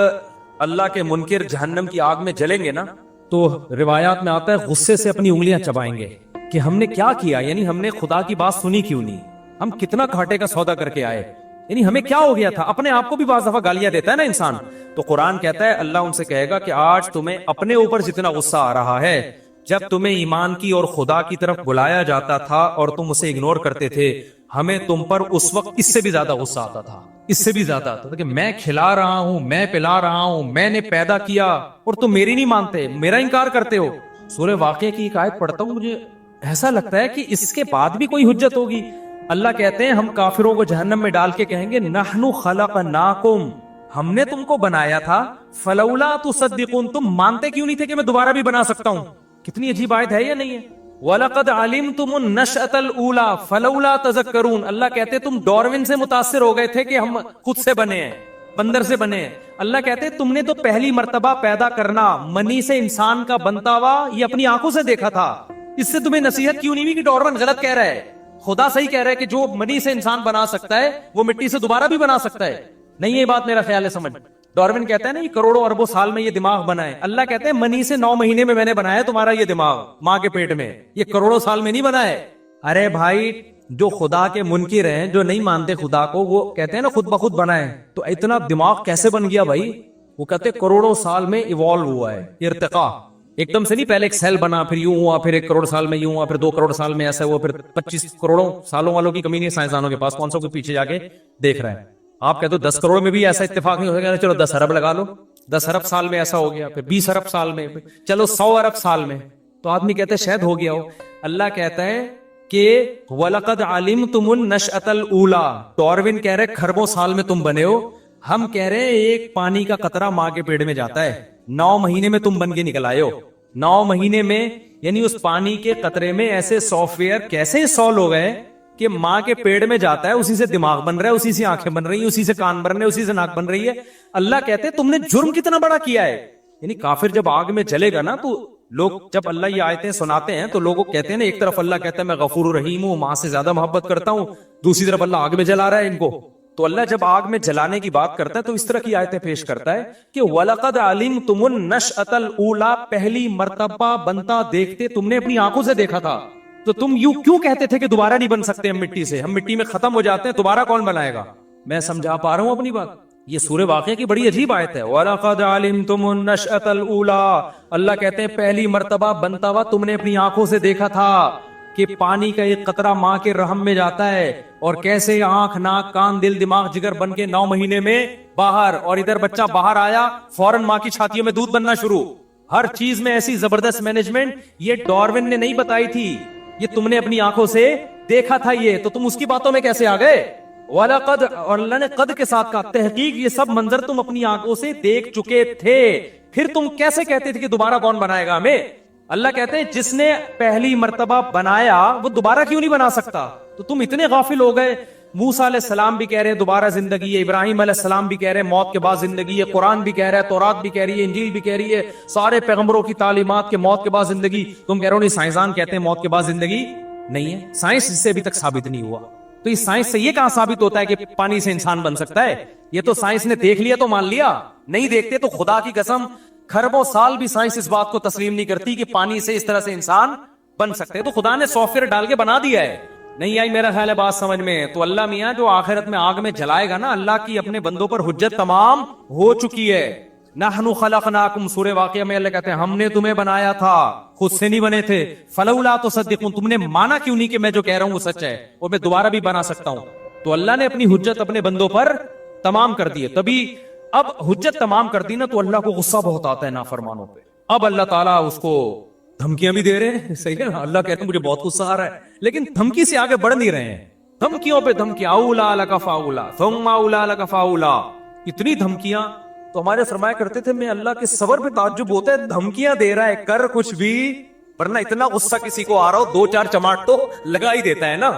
[SPEAKER 1] اللہ کے منکر جہنم کی آگ میں جلیں گے نا تو روایات میں آتا ہے غصے سے اپنی انگلیاں چبائیں گے کہ ہم نے کیا کیا, یعنی ہم نے خدا کی بات سنی کیوں نہیں, ہم کتنا گھاٹے کا سودا کر کے آئے, یعنی ہمیں کیا ہو گیا تھا. اپنے آپ کو بھی بعض دفعہ گالیاں دیتا ہے نا انسان. تو قرآن کہتا ہے اللہ ان سے کہے گا کہ آج تمہیں اپنے اوپر جتنا غصہ آ رہا ہے, جب تمہیں ایمان کی اور خدا کی طرف بلایا جاتا تھا اور تم اسے اگنور کرتے تھے, ہمیں تم پر اس وقت اس سے بھی زیادہ غصہ آتا تھا, اس سے بھی زیادہ آتا تھا کہ میں کھلا رہا ہوں, میں پلا رہا ہوں, میں نے پیدا کیا اور تم میری نہیں مانتے, میرا انکار کرتے ہو. سورہ واقعہ کی ایک آیت پڑھتا ہوں, مجھے ایسا لگتا ہے کہ اس کے بعد بھی کوئی حجت ہوگی. اللہ کہتے ہیں ہم کافروں کو جہنم میں ڈال کے کہیں گے نحن خلقناکم, ہم نے تم کو بنایا تھا, فلولا تصدقون, تم مانتے کیوں نہیں تھے کہ میں دوبارہ بھی بنا سکتا ہوں. کتنی عجیب آیت ہے یا نہیں ہے. وَلَقَدْ عَلِمْتُمُ النَّشْأَةَ الْأُولَى فَلَوْلَا تَذَكَّرُونَ. اللہ کہتے تم ڈاروین سے متاثر ہو گئے تھے کہ ہم خود سے بنے ہیں, بندر سے بنے ہیں. اللہ کہتے تم نے تو پہلی مرتبہ پیدا کرنا منی سے انسان کا بنتا ہوا یہ اپنی آنکھوں سے دیکھا تھا, اس سے تمہیں نصیحت کیوں نہیں ہوئی کہ ڈاروین غلط کہہ رہا ہے, خدا صحیح کہہ رہا ہے کہ جو منی سے انسان بنا سکتا ہے وہ مٹی سے دوبارہ بھی بنا سکتا ہے. نہیں یہ بات میرا خیال ہے سمجھ. ڈاروین کہتا ہے نا یہ کروڑوں اربوں سال میں یہ دماغ بنا ہے, اللہ کہتے ہیں منی سے 9 مہینے میں نے بنایا تمہارا یہ دماغ ماں کے پیٹ میں, یہ کروڑوں سال میں نہیں بنا ہے. ارے بھائی جو خدا کے منکر ہیں, جو نہیں مانتے خدا کو, وہ کہتے ہیں نا خود بخود بنا ہے, تو اتنا دماغ کیسے بن گیا بھائی؟ وہ کہتے ہیں کروڑوں سال میں ایوالو ہوا ہے, ارتقا ایک دم سے نہیں, پہلے ایک سیل بنا پھر یوں ہوا, پھر 1 کروڑ سال میں یوں ہوا, پھر 2 کروڑ سال میں ایسا ہوا, پھر 25 کروڑوں سالوں والوں کی کمی نہیں سائنسدانوں کے پاس, کون سا کوئی پیچھے جا کے دیکھ رہا ہے. آپ کہتے ہو 10 کروڑ میں بھی ایسا اتفاق نہیں ہو گیا, چلو 10 ارب لگا لو, 10 ارب سال میں ایسا ہو گیا, پھر 20 ارب سال میں, چلو 100 ارب سال میں, تو آدمی کہتے ہیں شاید ہو گیا ہو. اللہ کہتا ہے کہ وَلَقَدْ عَلِمْتُمُ النَّشْأَةَ الْأُولَى, ڈاروین کہہ رہے کھربوں سال میں تم بنے ہو, ہم کہہ رہے ایک پانی کا قطرہ ماں کے پیٹ میں جاتا ہے, 9 مہینے میں تم بن کے نکل آئے ہو. 9 مہینے میں یعنی اس پانی کے قطرے میں ایسے سافٹ ویئر کیسے انسٹال ہو گئے کہ ماں کے پیٹ میں جاتا ہے, اسی سے دماغ بن رہا ہے, اسی سے آنکھیں بن رہی ہیں, اسی سے کان بن رہے ہیں, اسی سے ناک بن رہی ہے. اللہ کہتے ہیں تم نے جرم کتنا بڑا کیا ہے. یعنی کافر جب آگ میں جلے گا نا تو لوگ جب اللہ یہ آیتیں سناتے ہیں تو لوگوں کہتے ہیں نا, ایک طرف اللہ کہتا ہے میں غفور رحیم ہوں, ماں سے زیادہ محبت کرتا ہوں, دوسری طرف اللہ آگ میں جلا رہا ہے ان کو. تو اللہ جب آگ میں جلانے کی بات کرتا ہے تو اس طرح کی آیتیں پیش کرتا ہے کہ وَلَقَدْ عَلِمْتُمُ النَّشْأَةَ الْأُولَى, پہلی مرتبہ بنتا دیکھتے تم نے اپنی آنکھوں سے دیکھا تھا, تو تم یوں کیوں کہتے تھے کہ دوبارہ نہیں بن سکتے ہم مٹی سے, ہم مٹی میں ختم ہو جاتے ہیں, دوبارہ کون بنائے گا. میں سمجھا پا رہا ہوں اپنی بات. یہ سورہ واقعہ کی بڑی عجیب آیت ہے. وَلَقَدْ عَلِمْتُمُ النَّشْأَةَ الْأُولَى, اللہ کہتے ہیں پہلی مرتبہ بنتا ہوا تم نے اپنی آنکھوں سے دیکھا تھا کہ پانی کا ایک قطرہ ماں کے رحم میں جاتا ہے, اور کیسے آنکھ ناک کان دل دماغ جگر بن کے 9 مہینے میں باہر, اور ادھر بچہ باہر آیا فوراً ماں کی چھاتیوں میں دودھ بننا شروع. ہر چیز میں ایسی زبردست مینجمنٹ, یہ ڈاروین نے نہیں بتائی تھی, یہ تم نے اپنی آنکھوں سے دیکھا تھا. یہ تو تم اس کی باتوں میں کیسے آ گئے؟ وَلَقَدْ, اور اللہ نے قد کے ساتھ کہا, تحقیق یہ سب منظر تم اپنی آنکھوں سے دیکھ چکے تھے, پھر تم کیسے کہتے تھے کہ دوبارہ کون بنائے گا ہمیں. اللہ کہتے ہیں جس نے پہلی مرتبہ بنایا وہ دوبارہ کیوں نہیں بنا سکتا. تو تم اتنے غافل ہو گئے. موسیٰ علیہ السلام بھی کہہ رہے ہیں دوبارہ زندگی ہے, ابراہیم علیہ السلام بھی کہہ رہے ہیں موت کے بعد زندگی ہے, قرآن بھی کہہ رہا ہے, تورات بھی کہہ رہی ہے, انجیل بھی کہہ رہی ہے, سارے پیغمبروں کی تعلیمات کے موت کے بعد زندگی. تم کہہ رہے ہو نہیں, سائنسدان کہتے ہیں موت کے بعد زندگی نہیں ہے, سائنس اس سے ابھی تک ثابت نہیں ہوا. تو اس سائنس سے یہ کہاں ثابت ہوتا ہے کہ پانی سے انسان بن سکتا ہے؟ یہ تو سائنس نے دیکھ لیا تو مان لیا, نہیں دیکھتے تو خدا کی قسم کھربوں سال بھی سائنس اس بات کو تسلیم نہیں کرتی کہ پانی سے اس طرح سے انسان بن سکتے. تو خدا نے سافٹ ویئر ڈال کے بنا دیا ہے. نہیں آئی میرا خیال ہے بات سمجھ میں؟ تو اللہ میاں جو آخرت میں آگ میں جلائے گا نا, اللہ کی اپنے بندوں پر حجت تمام ہو چکی ہے. نحن خلقناکم, سورہ واقعہ میں اللہ کہتے ہیں ہم نے تمہیں بنایا تھا, خود سے نہیں بنے تھے. فلولا تصدقون, تم نے مانا کیوں نہیں کہ میں جو کہہ رہا ہوں وہ سچ ہے اور میں دوبارہ بھی بنا سکتا ہوں. تو اللہ نے اپنی حجت اپنے بندوں پر تمام کر دی ہے. تبھی اب حجت تمام کر دی نا تو اللہ کو غصہ بہت آتا ہے نافرمانوں پہ. اب اللہ تعالیٰ اس کو دھمکیاں بھی دے رہے ہیں, صحیح ہے, اللہ کہتے ہیں مجھے بہت غصہ آ رہا ہے, لیکن دھمکی سے آگے بڑھ نہیں رہے ہیں. دھمکیوں پہ دھمکیاں, اولا لک فاولا ثم اولا لک فاولا, اتنی دھمکیاں. تو ہمارے فرمایا کرتے تھے میں اللہ کے صبر پہ تعجب ہوتا ہے, دھمکیاں دے رہا ہے کر کچھ بھی, ورنہ اتنا غصہ کسی کو آ رہا ہو 2-4 چماٹ تو لگا ہی دیتا ہے نا.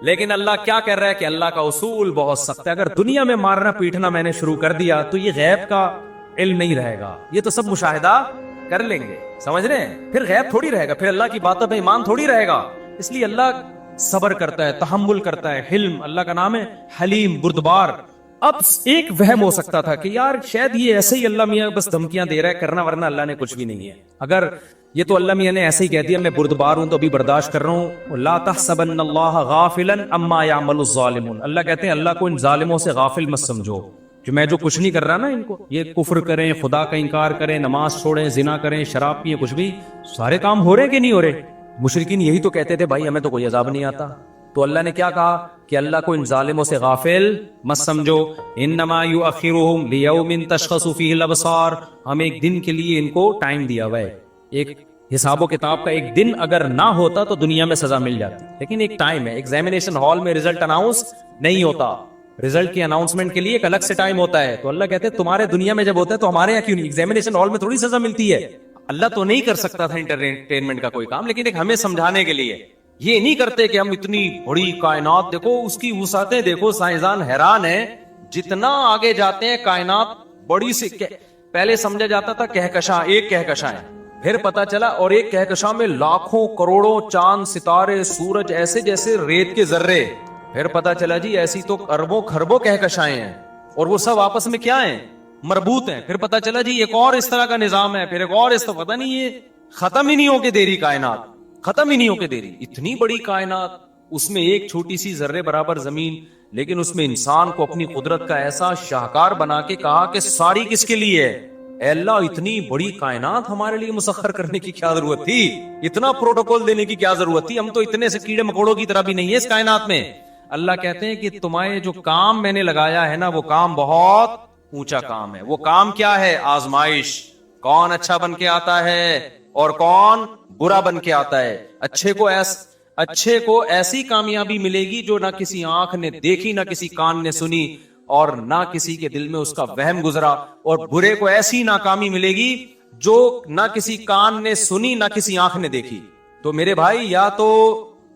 [SPEAKER 1] لیکن اللہ کیا کر رہا ہے کہ اللہ کا اصول بہت سخت ہے. اگر دنیا میں مارنا پیٹنا میں نے شروع کر دیا تو یہ غیب کا علم نہیں رہے گا, یہ تو سب مشاہدہ کر لیں گے, سمجھ رہے ہیں, پھر غیب تھوڑی رہے گا, پھر اللہ کی باتوں پہ ایمان تھوڑی رہے گا. اس لیے اللہ صبر کرتا ہے, تحمل کرتا ہے, حلم اللہ کا نام ہے, حلیم, بردبار. اب ایک وہم ہو سکتا تھا کہ یار شاید یہ ایسے ہی اللہ میاں بس دھمکیاں دے رہا ہے کرنا, ورنہ اللہ نے کچھ بھی نہیں ہے. اگر یہ تو اللہ میاں نے ایسے ہی کہہ دیا میں بردبار ہوں تو ابھی برداشت کر رہا ہوں. لا تحسبن اللہ غافلا عما يعمل الظالمون, اللہ کہتے ہیں اللہ کو ان ظالموں سے غافل مت سمجھو, جو میں جو کچھ نہیں کر رہا نا ان کو, یہ کفر کریں, خدا کا انکار کریں, نماز چھوڑیں, زنا کریں, شراب پئیں, کچھ بھی, سارے کام ہو رہے ہیں کہ نہیں ہو رہے. مشرکین یہی تو کہتے تھے بھائی ہمیں تو کوئی عذاب نہیں آتا. تو اللہ نے کیا کہا کہ اللہ کو ان ظالموں سے غافل مت سمجھو. انما یؤخرهم لیوم تشخص فیہ الابصار, ہم ایک دن کے لیے ان کو ٹائم دیا ہوا ہے. ایک حساب و کتاب کا ایک دن اگر نہ ہوتا تو دنیا میں سزا مل جاتی, لیکن ایک ٹائم ہے. ایگزامینیشن ہال میں رزلٹ اناؤنس نہیں ہوتا, رزلٹ کی اناؤنسمنٹ کے لیے ایک الگ سے ٹائم ہوتا ہے. تو اللہ کہتے ہیں تمہارے دنیا میں جب ہوتا ہے تو ہمارے یہاں کیوں نہیں؟ ایگزامینیشن ہال میں تھوڑی سزا ملتی ہے. اللہ تو نہیں کر سکتا تھا انٹرٹینمنٹ کا کوئی کام, لیکن ایک ہمیں سمجھانے کے لیے. یہ نہیں کرتے کہ ہم اتنی بڑی کائنات دیکھو, اس کی وسعتیں دیکھو, سائنسدان حیران ہیں جتنا آگے جاتے ہیں کائنات بڑی سی. پہلے سمجھا جاتا تھا کہکشاں, ایک کہکشاں ہے, پھر پتا چلا اور ایک کہکشاں میں لاکھوں کروڑوں چاند ستارے سورج ایسے جیسے ریت کے ذرے. پھر پتا چلا جی ایسی تو اربوں خربوں کہکشائیں ہیں اور وہ سب آپس میں کیا ہیں, مربوط ہیں. پھر پتا چلا جی ایک اور اس طرح کا نظام ہے, پھر ایک اور اس طرح, پتا نہیں یہ ختم ہی نہیں ہو کے دے رہی کائنات, ختم ہی نہیں ہو کے دے رہی. اتنی بڑی کائنات, اس میں ایک چھوٹی سی ذرے برابر زمین, لیکن اس میں انسان کو اپنی قدرت کا ایسا شاہکار بنا کے کہا کہ ساری کس کے لیے ہے. اے اللہ اتنی بڑی کائنات ہمارے لیے مسخر کرنے کی کیا ضرورت تھی, اتنا پروٹوکول دینے کی کیا ضرورت تھی, ہم تو اتنے سے کیڑے مکوڑوں کی طرح بھی نہیں ہے اس کائنات میں. اللہ کہتے ہیں کہ تمہیں جو کام میں نے لگایا ہے نا وہ کام بہت اونچا کام ہے. وہ کام کیا ہے؟ آزمائش. کون اچھا بن کے آتا ہے اور کون برا بن کے آتا ہے. اچھے کو ایسی کامیابی ملے گی جو نہ کسی آنکھ نے دیکھی, نہ کسی کان نے سنی, اور نہ کسی کے دل میں اس کا وہم گزرا. اور برے کو ایسی ناکامی ملے گی جو نہ کسی کان نے سنی, نہ کسی آنکھ نے دیکھی. تو میرے بھائی یا تو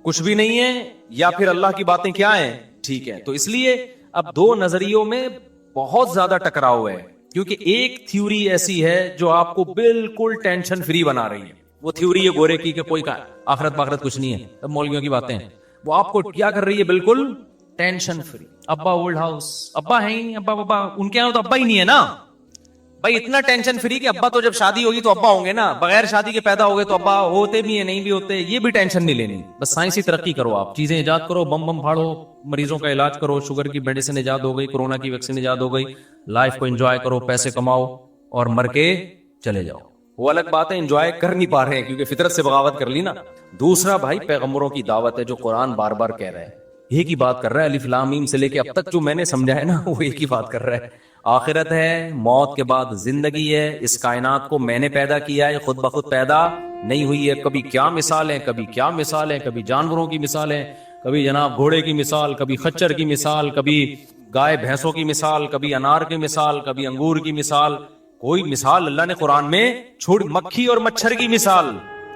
[SPEAKER 1] کچھ بھی نہیں ہے یا پھر اللہ کی باتیں کیا ہیں, ٹھیک ہے. تو اس لیے اب دو نظریوں میں بہت زیادہ ٹکراؤ ہے, کیونکہ ایک تھیوری ایسی ہے جو آپ کو بالکل ٹینشن فری بنا رہی ہے. وہ تھیوری ہے گورے کی کہ کوئی آخرت باخرت کچھ نہیں ہے, اب مولویوں کی باتیں ہیں. وہ آپ کو کیا کر رہی ہے؟ بالکل ٹینشن فری. ابا اولڈ ہاؤس, ابا ہے ہی, ابا بابا ان کے یہاں تو ابا ہی نہیں ہے نا بھائی. اتنا ٹینشن فری کہ ابا تو جب شادی ہوگی تو ابا ہوں گے نا, بغیر شادی کے پیدا ہو گئے تو ابا ہوتے بھی ہیں نہیں بھی ہوتے, یہ بھی ٹینشن نہیں لینی. بس سائنسی ترقی کرو, آپ چیزیں ایجاد کرو, بم بم پھاڑو, مریضوں کا علاج کرو, شوگر کی میڈیسن ایجاد ہو گئی, کورونا کی ویکسین ایجاد ہو گئی, لائف کو انجوائے کرو, پیسے کماؤ اور مر کے چلے جاؤ. وہ الگ بات ہے, انجوائے کر نہیں پا رہے ہیں کیونکہ فطرت سے بغاوت کر لی نا. دوسرا بھائی پیغمبروں کی دعوت ہے جو قرآن بار بار کہہ رہا ہے, ایک ہی بات کر رہا ہے. الف لام میم سے لے کے اب تک جو میں نے سمجھا ہے نا وہ ایک ہی بات کر رہا ہے. آخرت ہے, موت کے بعد زندگی ہے. اس کائنات کو میں نے پیدا کیا ہے, خود بخود پیدا نہیں ہوئی ہے. کبھی کیا مثال ہے, کبھی کیا مثال ہے, کبھی جانوروں کی مثال ہے, کبھی جناب گھوڑے کی مثال, کبھی خچر کی مثال, کبھی گائے بھینسوں کی مثال, کبھی انار کی مثال, کبھی انگور کی مثال. کوئی مثال اللہ نے قرآن میں چھوڑ, مکھی اور مچھر کی مثال.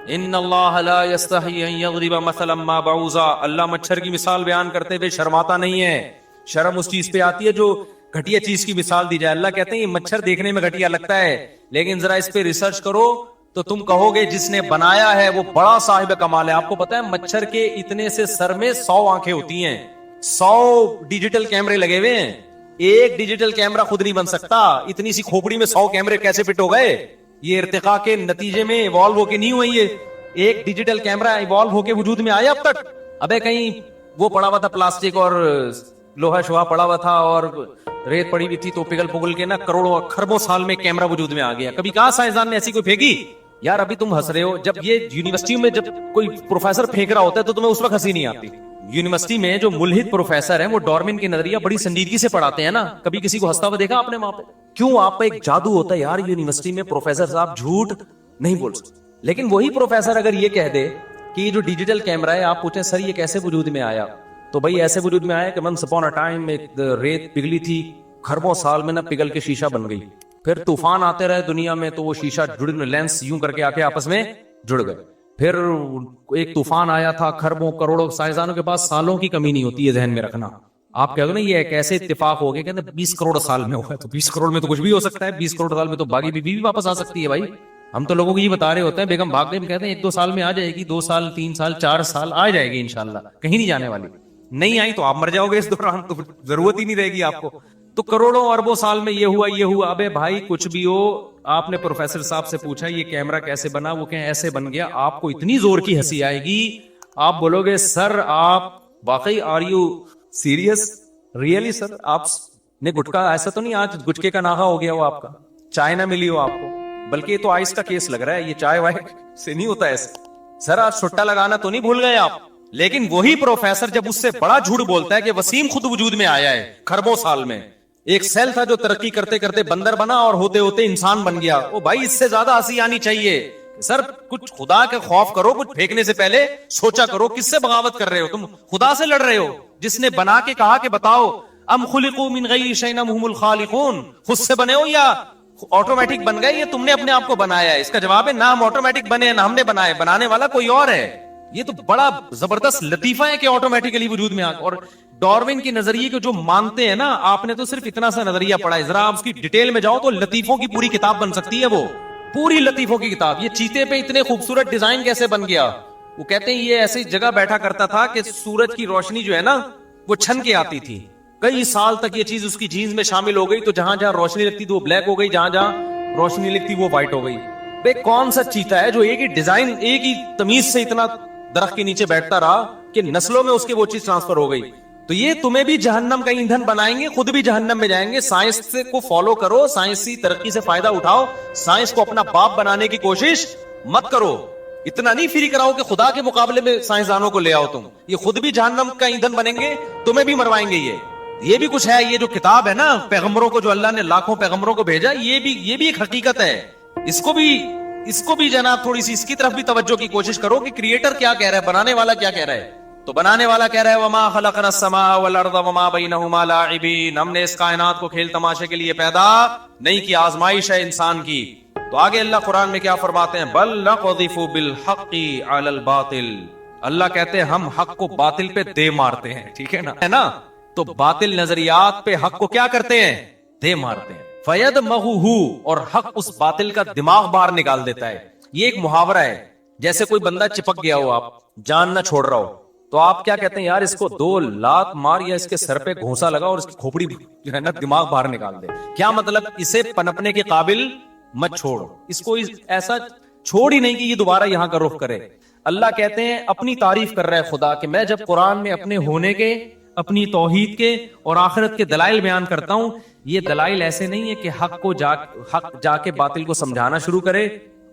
[SPEAKER 1] ان اللہ لا یستحی ان یضرب مثلا ما بعوضا, اللہ مچھر کی مثال بیان کرتے ہوئے شرماتا نہیں ہے. شرم اس چیز پہ آتی ہے جو گھٹیا چیز کی مثال دی جائے. اللہ کہتے ہیں یہ مچھر دیکھنے میں گھٹیا لگتا ہے, لیکن ذرا اس پہ ریسرچ کرو تو تم کہو گے جس نے بنایا ہے وہ بڑا صاحب کمال ہے. آپ کو پتا ہے مچھر کے اتنے سے سر میں 100 آنکھیں ہوتی ہیں, 100 ڈیجیٹل کیمرے لگے ہوئے ہیں. ایک ڈیجیٹل کیمرہ خود نہیں بن سکتا, اتنی سی کھوپڑی میں 100 کیمرے کیسے فٹ ہو گئے؟ یہ ارتقاء کے نتیجے میں ایوالو ہو کے نہیں ہوئی. یہ ایک ڈیجیٹل کیمرہ ایوالو ہو کے وجود میں آیا اب تک؟ ابے کہیں وہ پڑا ہوا تھا پلاسٹک اور لوہا شوہا پڑا ہوا تھا اور ریت پڑی ہوئی تھی تو پگھل پگھل کے نا کروڑوں خربوں سال میں کیمرہ وجود میں آ گیا. کبھی کہا سائنسدان نے ایسی کوئی پھینکی؟ یار ابھی تم ہنس رہے ہو, جب یہ یونیورسٹی میں جب کوئی پروفیسر پھینک رہا ہوتا ہے تو تمہیں اس وقت ہنسی نہیں آتی. یونیورسٹی میں جو ملحد پروفیسر ہیں وہ ڈارون کی نظریہ بڑی سنجیدگی سے پڑھاتے ہیں نا. کبھی کسی کو ہنستا ہوا دیکھا آپ نے وہاں پہ؟ کیوں؟ آپ پہ ایک جادو ہوتا ہے یار یونیورسٹی میں پروفیسر صاحب جھوٹ نہیں بول سکتے. لیکن وہی پروفیسر اگر یہ کہہ دے کہ یہ جو ڈیجیٹل کیمرہ ہے, آپ پوچھیں سر یہ کیسے وجود میں آیا, تو بھائی ایسے وجود میں آیا کہ ونس اپون اے ٹائم ایک ریت پگھلی تھی, خربوں سال میں نا پگھل کے شیشہ بن گئی. پھر طوفان آتے رہے دنیا میں تو وہ شیشہ لینس یوں کر کے آ کے آپس میں جڑ گئے. پھر ایک طوفان آیا تھا, خربوں کروڑوں, سائنسدانوں کے پاس سالوں کی کمی نہیں ہوتی ہے, ذہن میں رکھنا. آپ کہہ دو نا یہ کیسے اتفاق ہو گیا, کہتے ہیں 20 کروڑ سال میں ہوا ہے, تو 20 کروڑ میں تو کچھ بھی ہو سکتا ہے. 20 کروڑ سال میں تو باغی بیوی بھی واپس آ سکتی ہے بھائی. ہم تو لوگوں کو یہ بتا رہے ہوتے ہیں بیگم بھاگ گئی، ہم کہتے ہیں 1-2 سال میں آ جائے گی، 2 سال 3 سال 4 سال آ جائے گی انشاءاللہ، کہیں نہیں جانے والی. نہیں آئی تو آپ مر جاؤ گے اس دوران، تو ضرورت ہی نہیں رہے گی آپ کو. تو کروڑوں اربوں سال میں یہ ہوا. ابے بھائی کچھ بھی ہو، آپ نے پروفیسر صاحب سے پوچھا یہ کیمرہ کیسے بنا، وہ کہیں ایسے بن گیا، آپ کو اتنی زور کی ہنسی آئے گی، آپ بولو گے سر آپ واقعی آر یو سیریس ریئلی سر، آپ نے گٹکا ایسا تو نہیں آج گٹکے کا ناغہ ہو گیا ہو آپ کا، چائے نہ ملی ہو آپ کو، بلکہ یہ تو آئس کا کیس لگ رہا ہے، یہ چائے وائے سے نہیں ہوتا ایسے. سر آج چھٹا لگانا تو نہیں بھول گئے آپ. لیکن وہی پروفیسر جب اس سے بڑا جھوٹ بولتا ہے کہ وسیم خود وجود میں آیا ہے کھربوں سال میں، ایک سیل تھا جو ترقی کرتے کرتے بندر بنا اور ہوتے ہوتے انسان بن گیا، او بھائی اس سے زیادہ ہنسی آنی چاہیے. سر کچھ خدا کا خوف کرو، کچھ پھینکنے سے پہلے سوچا کرو کس سے بغاوت کر رہے ہو، تم خدا سے لڑ رہے ہو جس نے بنا کے کہا کہ بتاؤ ام خلقوا من غیر شیء ام هم الخالقون، خود سے بنے ہو یا آٹومیٹک بن گئے، یہ تم نے اپنے آپ کو بنایا ہے. اس کا جواب ہے نہ ہم آٹومیٹک بنے، نہ ہم نے بنائے، بنانے والا کوئی اور ہے. یہ تو بڑا زبردست لطیفہ ہے کہ آٹومیٹکلی وجود میں اور ڈاروین کے نظریے کو جو مانتے ہیں نا، آپ نے تو صرف اتنا سا نظریہ پڑھا ہے، ذرا آپ اس کی ڈیٹیل میں جاؤ تو لطیفوں کی پوری کتاب بن سکتی ہے، وہ پوری لطیفوں کی کتاب. یہ چیتے پہ اتنے خوبصورت ڈیزائن کیسے بن گیا؟ وہ کہتے ہیں یہ ایسی جگہ بیٹھا کرتا تھا کہ سورج کی روشنی جو ہے نا وہ چھن کے آتی تھی. کئی سال تک یہ چیز اس کی جینز میں شامل ہو گئی، تو جہاں جہاں روشنی لگتی تھی وہ بلیک ہو گئی، جہاں جہاں روشنی لگتی وہ وائٹ ہو گئی. بے کون سا چیتا ہے جو ایک ہی ڈیزائن ایک ہی تمیز سے اتنا درخت کے نیچے بیٹھتا رہا کہ نسلوں میں اس کے وہ چیز ٹرانسفر ہو گئی. تو یہ تمہیں بھی جہنم کا ایندھن بنائیں گے، خود بھی جہنم میں جائیں گے. سائنس کو فالو کرو، سائنسی ترقی سے فائدہ اٹھاؤ، سائنس کو اپنا باپ بنانے کی کوشش مت کرو. اتنا نہیں فری کراؤ کہ خدا کے مقابلے میں سائنسدانوں کو لے آؤ تم، یہ خود بھی جہنم کا ایندھن بنیں گے، تمہیں بھی مروائیں گے. یہ بھی کچھ ہے. یہ جو کتاب ہے نا پیغمبروں کو جو اللہ نے لاکھوں پیغمبروں کو بھیجا، یہ بھی ایک حقیقت ہے. اس کو بھی جناب تھوڑی سی اس کی طرف بھی توجہ کی کوشش کرو کہ کریٹر کیا کہہ رہا ہے، بنانے والا کیا کہہ رہا ہے. تو بنانے والا کہہ رہا ہے وما خلقنا السماء والارض وما بینہما لاعبین، ہم نے اس کائنات کو کھیل تماشے کے لیے پیدا نہیں کیا، آزمائش ہے انسان کی. تو آگے اللہ قرآن میں کیا فرماتے ہیں؟ بل نقذف بالحق علی الباطل، اللہ کہتے ہیں ہم حق کو باطل پہ دے مارتے ہیں. ٹھیک ہے نا؟ تو باطل نظریات پہ حق کو کیا کرتے ہیں؟ دے مارتے ہیں. فَيَدْمَغُهُ، اور حق اس باطل کا دماغ باہر نکال دیتا ہے. یہ ایک محاورہ ہے. جیسے کوئی بندہ چپک گیا ہو، آپ جان نہ چھوڑ رہا ہو، تو آپ کیا کہتے ہیں؟ یار اس کو 2 لات مار یا اس کے سر پہ گھونسا لگا اور اس کی کھوپڑی جو ہے نا دماغ باہر نکال دے. کیا مطلب؟ اسے پنپنے کے قابل مت چھوڑو، اس کو ایسا چھوڑ ہی نہیں کہ یہ دوبارہ یہاں کا رخ کرے. اللہ کہتے ہیں اپنی تعریف کر رہا ہے خدا کہ میں جب قرآن میں اپنے ہونے کے، اپنی توحید کے اور آخرت کے دلائل بیان کرتا ہوں، یہ دلائل ایسے نہیں ہے کہ حق جا کے باطل کو سمجھانا شروع کرے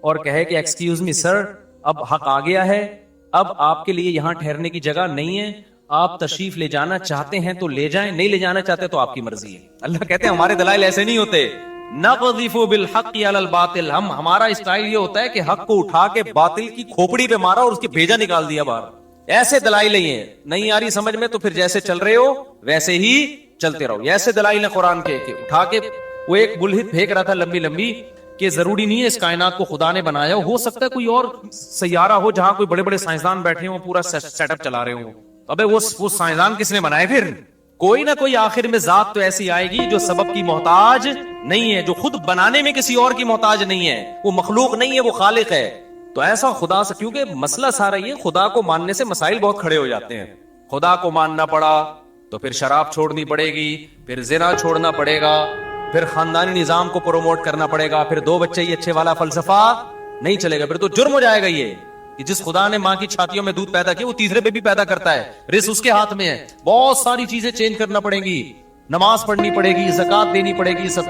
[SPEAKER 1] اور کہے کہ ایکسکیوز می سر، اب حق آ گیا ہے، اب آپ کے لیے یہاں ٹھہرنے کی جگہ نہیں ہے، آپ تشریف لے جانا چاہتے ہیں تو لے جائیں، نہیں لے جانا چاہتے تو آپ کی مرضی ہے. اللہ کہتے ہیں ہمارے دلائل ایسے نہیں ہوتے. نقذف بالحق علی الباطل، ہمارا اسٹائل یہ ہوتا ہے کہ حق کو اٹھا کے باطل کی کھوپڑی پہ مارا اور اس کے بھیجا نکال دیا باہر. ایسے دلائل نہیں آ رہی سمجھ میں تو پھر جیسے چل رہے ہو ویسے ہی چلتے رہو. ایسے دلائل ہیں قرآن کے کہ اٹھا کے وہ ایک ملحد پھینک رہا تھا لمبی کہ ضروری نہیں ہے اس کائنات کو خدا نے بنایا ہو سکتا ہے کوئی اور سیارہ ہو جہاں کوئی بڑے بڑے سائنسدان بیٹھے ہوں پورا سیٹ اپ چلا رہے ہوں. ابے وہ سائنسدان کس نے بنائے؟ پھر کوئی نہ کوئی آخر میں ذات تو ایسی آئے گی جو سبب کی محتاج نہیں ہے، جو خود بنانے میں کسی اور کی محتاج نہیں ہے. وہ مخلوق نہیں ہے، وہ خالق ہے. تو ایسا خدا سے، کیونکہ مسئلہ سارا یہ خدا کو ماننے سے مسائل بہت کھڑے ہو جاتے ہیں. خدا کو ماننا پڑا تو پھر شراب چھوڑنی پڑے گی، پھر زنا چھوڑنا پڑے گا، پھر خاندانی نظام کو پروموٹ کرنا پڑے گا، پھر 2 بچے ہی اچھے والا فلسفہ نہیں چلے گا. پھر تو جرم ہو جائے گا یہ کہ جس خدا نے ماں کی چھاتیوں میں دودھ پیدا کیا وہ تیسرے پہ بھی پیدا کرتا ہے، رزق اس کے ہاتھ میں ہے. بہت ساری چیزیں چینج کرنا پڑیں گی، نماز پڑھنی پڑے گی، زکات دینی پڑے گی، سب